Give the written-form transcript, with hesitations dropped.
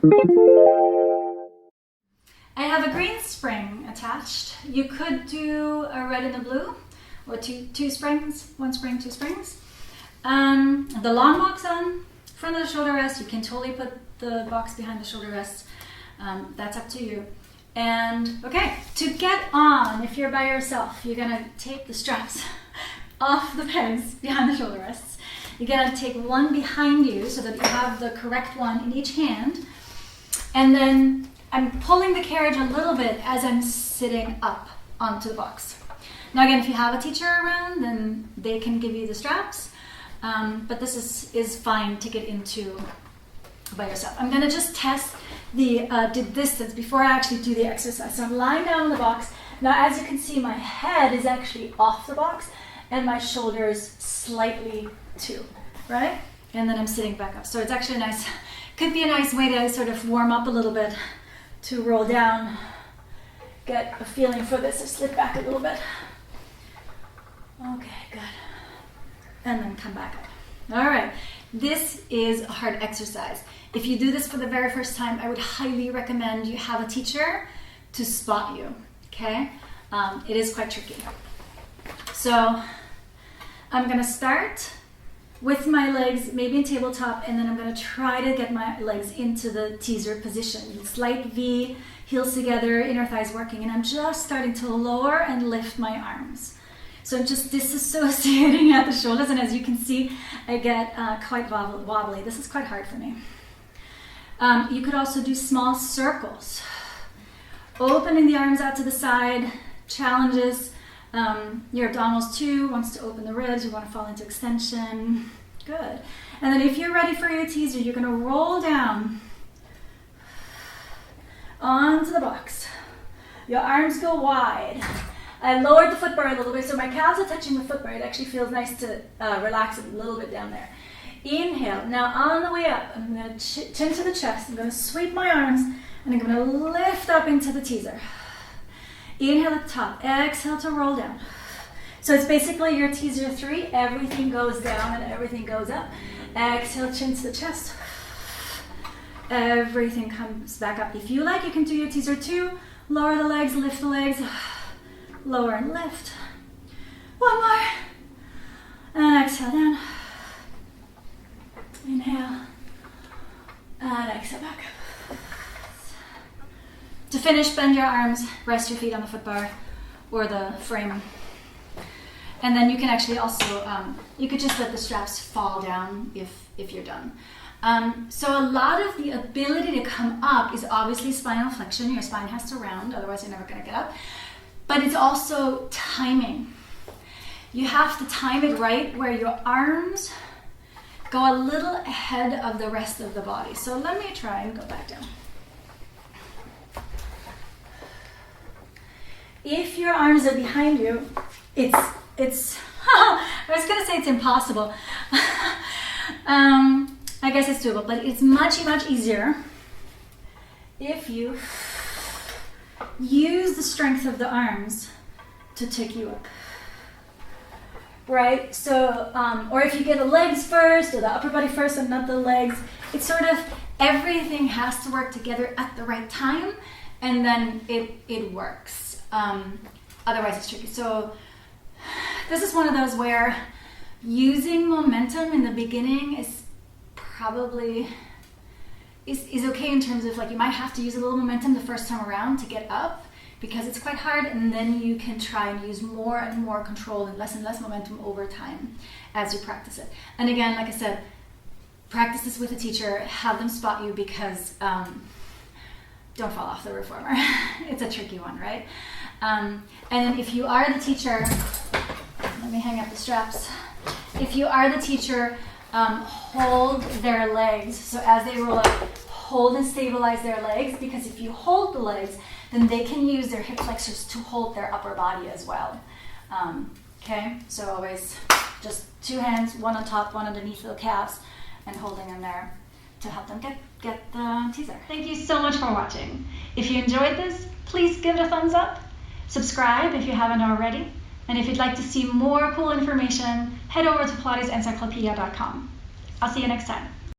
I have a green spring attached. You could do a red and a blue, or two springs, one spring, two springs. The long box on front of the shoulder rest. You can totally put the box behind the shoulder rest. That's up to you. And okay, to get on, if you're by yourself, you're gonna take the straps off the pegs behind the shoulder rests. You're gonna take one behind you so that you have the correct one in each hand. And then I'm pulling the carriage a little bit as I'm sitting up onto the box. Now again, if you have a teacher around, then they can give you the straps. But this is fine to get into by yourself. I'm gonna just test the distance before I actually do the exercise. So I'm lying down on the box. Now as you can see, my head is actually off the box and my shoulders slightly too, right? And then I'm sitting back up. So it's actually nice, could be a nice way to sort of warm up a little bit, to roll down, get a feeling for this, to slip back a little bit. Okay, good. And then come back up. All right, this is a hard exercise. If you do this for the very first time, I would highly recommend you have a teacher to spot you, okay? It is quite tricky. So I'm gonna start with my legs maybe in tabletop, and then I'm gonna try to get my legs into the teaser position. Slight V, heels together, inner thighs working, and I'm just starting to lower and lift my arms. So I'm just disassociating at the shoulders, and as you can see, I get quite wobbly. This is quite hard for me. You could also do small circles. Opening the arms out to the side, challenges your abdominals too, wants to open the ribs, you want to fall into extension. Good. And then if you're ready for your teaser, you're gonna roll down onto the box. Your arms go wide. I lowered the foot bar a little bit, so my calves are touching the foot bar. It actually feels nice to relax it a little bit down there. Inhale. Now on the way up, I'm going to chin to the chest. I'm going to sweep my arms, and I'm going to lift up into the teaser. Inhale at the top. Exhale to roll down. So it's basically your teaser 3. Everything goes down and everything goes up. Exhale, chin to the chest. Everything comes back up. If you like, you can do your teaser 2. Lower the legs, lift the legs. Lower and lift. One more. And exhale down. Inhale. And exhale back up. To finish, bend your arms, rest your feet on the foot bar or the frame. And then you can actually also, you could just let the straps fall down if you're done. So a lot of the ability to come up is obviously spinal flexion. Your spine has to round, otherwise you're never gonna get up. But it's also timing. You have to time it right where your arms go a little ahead of the rest of the body. So let me try and go back down. If your arms are behind you, it's I was gonna say it's impossible. I guess it's doable, but it's much easier if you use the strength of the arms to take you up, right? So, or if you get the legs first or the upper body first and not the legs, it's sort of everything has to work together at the right time, and then it works. Otherwise it's tricky. So this is one of those where using momentum in the beginning is probably is okay in terms of like you might have to use a little momentum the first time around to get up because it's quite hard, and then you can try and use more and more control and less momentum over time as you practice it. And again, like I said, practice this with a teacher, have them spot you because don't fall off the reformer. It's a tricky one, right? And then if you are the teacher, let me hang up the straps. If you are the teacher, hold their legs. So as they roll up, hold and stabilize their legs, because if you hold the legs, then they can use their hip flexors to hold their upper body as well. Okay, so always just 2 hands, one on top, one underneath the calves, and holding them there to help them get the teaser. Thank you so much for watching. If you enjoyed this, please give it a thumbs up. Subscribe if you haven't already. And if you'd like to see more cool information, head over to PilatesEncyclopedia.com. I'll see you next time.